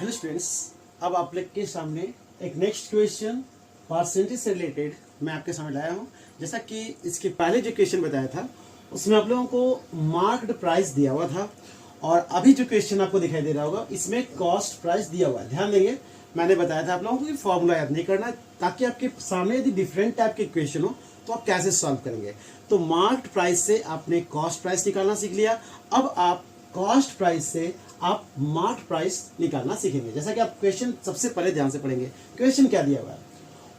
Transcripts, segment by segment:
Hello students, अब आप लोग के सामने एक नेक्स्ट क्वेश्चन परसेंटेज से रिलेटेड मैं आपके सामने लाया हूँ। जैसा कि इसके पहले जो क्वेश्चन बताया था उसमें आप लोगों को मार्क्ड प्राइस दिया हुआ था और अभी जो क्वेश्चन आपको दिखाई दे रहा होगा इसमें कॉस्ट प्राइस दिया हुआ है। ध्यान देंगे, मैंने बताया था आप लोगों को कि फॉर्मूला याद नहीं करना है ताकि आपके सामने यदि डिफरेंट टाइप के क्वेश्चन हो तो आप कैसे सॉल्व करेंगे। तो मार्क्ड प्राइस से आपने कॉस्ट प्राइस निकालना सीख लिया, अब आप कॉस्ट प्राइस से आप मार्क प्राइस निकालना सीखेंगे। जैसा कि आप क्वेश्चन सबसे पहले ध्यान से पढ़ेंगे। क्वेश्चन क्या दिया हुआ है,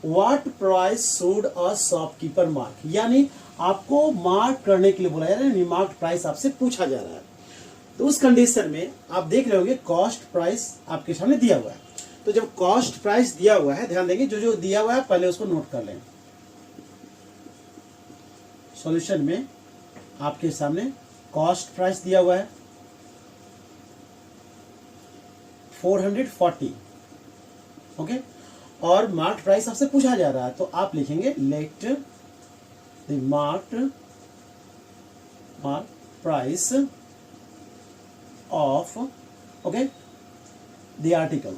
what price should a shopkeeper mark, यानी आपको मार्क करने के लिए बोला जा रहा है, मार्क प्राइस आपसे पूछा जा रहा है। तो उस कंडीशन में आप देख रहे होंगे कॉस्ट प्राइस आपके सामने दिया हुआ है। तो जब कॉस्ट प्राइस दिया हुआ है, ध्यान देंगे जो जो दिया हुआ है पहले उसको नोट कर लें। सॉल्यूशन में आपके सामने कॉस्ट प्राइस दिया हुआ है 440, ओके, और मार्क प्राइस आपसे पूछा जा रहा है तो आप लिखेंगे let the mark price of, okay, the article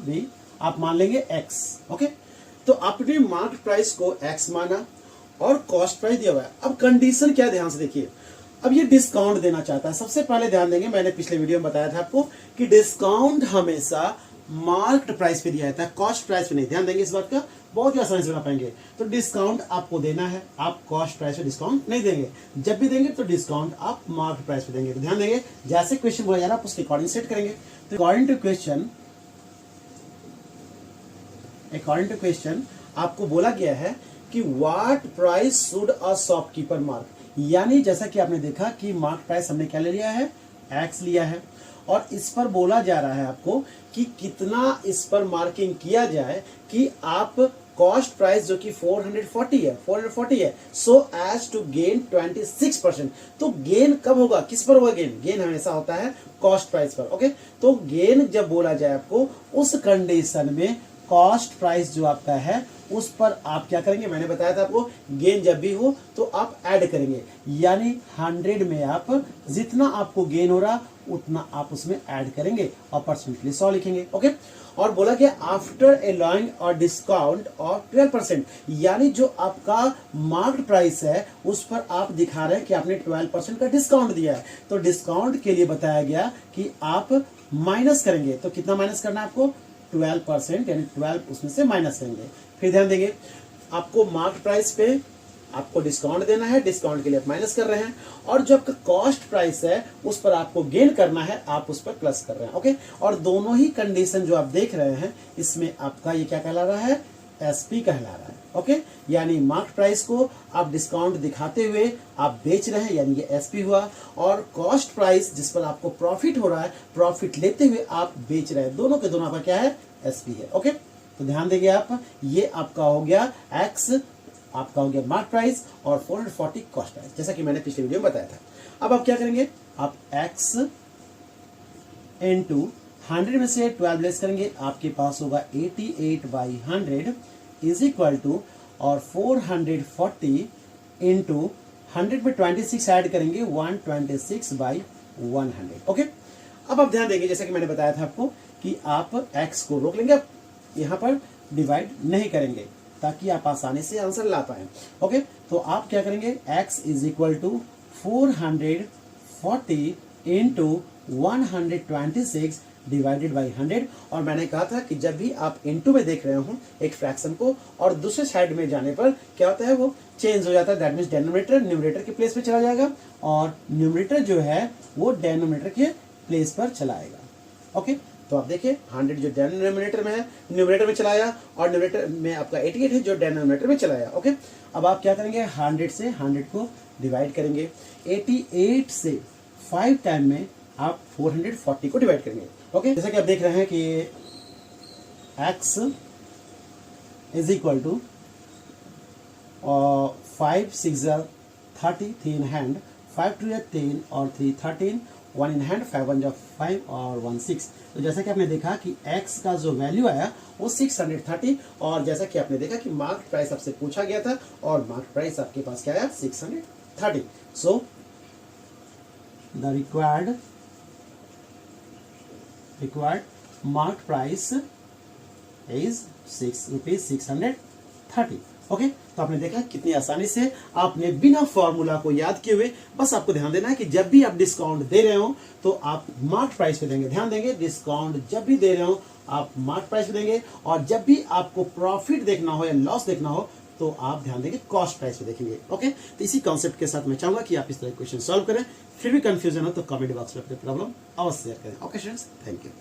भी आप मान लेंगे x, ओके। तो आपने मार्क प्राइस को x माना और कॉस्ट प्राइस दिया हुआ है। अब कंडीशन क्या, ध्यान से देखिए। अब ये डिस्काउंट देना चाहता है। सबसे पहले ध्यान देंगे, मैंने पिछले वीडियो में बताया था आपको कि डिस्काउंट हमेशा मार्क्ड प्राइस पे दिया जाता है, कॉस्ट प्राइस पे नहीं। ध्यान देंगे इस बात का, बहुत ही आसानी से बना पाएंगे। तो डिस्काउंट आपको देना है, आप कॉस्ट प्राइस पे डिस्काउंट नहीं देंगे। जब भी देंगे तो डिस्काउंट आप मार्क्ड प्राइस पे देंगे। तो ध्यान देंगे जैसे क्वेश्चन बोला जा रहा है आप उसके अकॉर्डिंग सेट करेंगे। तो अकॉर्डिंग टू क्वेश्चन आपको बोला गया है कि what price should a shopkeeper mark, यानी जैसा कि आपने देखा कि मार्क प्राइस हमने क्या ले लिया है, एक्स लिया है, और इस पर बोला जा रहा है आपको कि कितना इस पर मार्किंग किया जाए कि आप कॉस्ट प्राइस जो कि 440 है, सो एज टू गेन 26%। तो गेन कब होगा, किस पर होगा गेन? गेन हमेशा होता है कॉस्ट प्राइस पर, ओके। तो गेन जब बोला जाए आपको, उस कंडीशन में कॉस्ट प्राइस जो आपका है उस पर आप क्या करेंगे, मैंने बताया था आपको, गेन जब भी हो तो आप ऐड करेंगे, यानी 100 में आप जितना आपको गेन हो रहा उतना आप उसमें ऐड करेंगे और परसेंटली 100 लिखेंगे, ओके। और बोला गया आफ्टर अलाउइंग और डिस्काउंट ऑफ 12%, यानी जो आपका मार्क्ड प्राइस है उस पर आप दिखा रहे हैं कि आपने 12% का डिस्काउंट दिया है। तो डिस्काउंट के लिए बताया गया कि आप माइनस करेंगे। तो कितना माइनस करना है आपको, 12%, यानी 12 उसमें से माइनस करेंगे। फिर ध्यान देंगे आपको मार्क प्राइस पे आपको डिस्काउंट देना है, डिस्काउंट के लिए आप माइनस कर रहे हैं, और जो आपका कॉस्ट प्राइस है उस पर आपको गेन करना है, आप उस पर प्लस कर रहे हैं, ओके। और दोनों ही कंडीशन जो आप देख रहे हैं इसमें आपका ये क्या कहला रहा है, एसपी कहला रहा है, ओके। यानी मार्क प्राइस को आप डिस्काउंट दिखाते हुए आप बेच रहे हैं, यानी ये एसपी हुआ, और कॉस्ट प्राइस जिस पर आपको प्रॉफिट हो रहा है, प्रॉफिट लेते हुए आप बेच रहे हैं, दोनों के दोनों आपका क्या है, एसपी है, ओके। तो ध्यान देंगे आप, ये आपका हो गया एक्स, आपका हो गया मार्क प्राइस, और 440 कॉस्ट प्राइस, जैसा कि मैंने पिछले वीडियो में बताया था। अब आप क्या करेंगे, आप x इंटू 100 में से 12 लेस करेंगे, आपके पास होगा 88/100 इज इक्वल टू, और 440 इंटू 100 में 26 ऐड करेंगे 126/100, ओके। अब आप ध्यान देंगे, जैसा कि मैंने बताया था आपको कि आप x को रोक लेंगे, आप यहाँ पर डिवाइड नहीं करेंगे ताकि आप आसानी से आंसर ला पाए, ओके। तो आप क्या करेंगे, x is equal to 440 into 126 divided by 100। और मैंने कहा था कि जब भी आप इनटू में देख रहे हो एक फ्रैक्शन को और दूसरे साइड में जाने पर क्या होता है, वो चेंज हो जाता है। दैट मीन्स डेनोमिनेटर न्यूमरेटर के प्लेस पे चला जाएगा और न्यूमरेटर जो है वो डेनोमिनेटर के प्लेस पर चला आएगा, ओके। तो आप देखिए 100 जो डेनोमिनेटर में है न्यूमरेटर में चलाया, और न्यूमरेटर में आपका 88 है जो डेनोमिनेटर में चलाया, ओके। अब आप क्या करेंगे, 100 से 100 को डिवाइड करेंगे, 88 से 5 टाइम में आप 440 को डिवाइड करेंगे, ओके। जैसा कि आप देख रहे हैं कि x इज इक्वल टू 5 6 30, 3 हैंड, 5 2 10 और 3 13, 1 इन हैंड, 5 1 5 और 1 6। तो जैसा कि आपने देखा कि x का जो वैल्यू आया वो 630, और जैसा कि आपने देखा कि मार्क प्राइस आपसे पूछा गया था और मार्क प्राइस आपके पास क्या आया, 630। So the required required mark price is ₹630। Okay, तो आपने देखा कितनी आसानी से आपने बिना फॉर्मूला को याद किए हुए, बस आपको ध्यान देना है कि जब भी आप डिस्काउंट दे रहे हो तो आप मार्क प्राइस पे देंगे। ध्यान देंगे, डिस्काउंट जब भी दे रहे हो आप मार्क प्राइस पे देंगे, और जब भी आपको प्रॉफिट देखना हो या लॉस देखना हो तो आप ध्यान देंगे कॉस्ट प्राइस पे देखेंगे। ओके, तो इसी कॉन्सेप्ट के साथ मैं चाहूंगा कि आप इस तरह क्वेश्चन सॉल्व करें। फिर भी कंफ्यूजन हो तो कमेंट बॉक्स में अपनी प्रॉब्लम अवश्य शेयर करें। Okay students, thank you.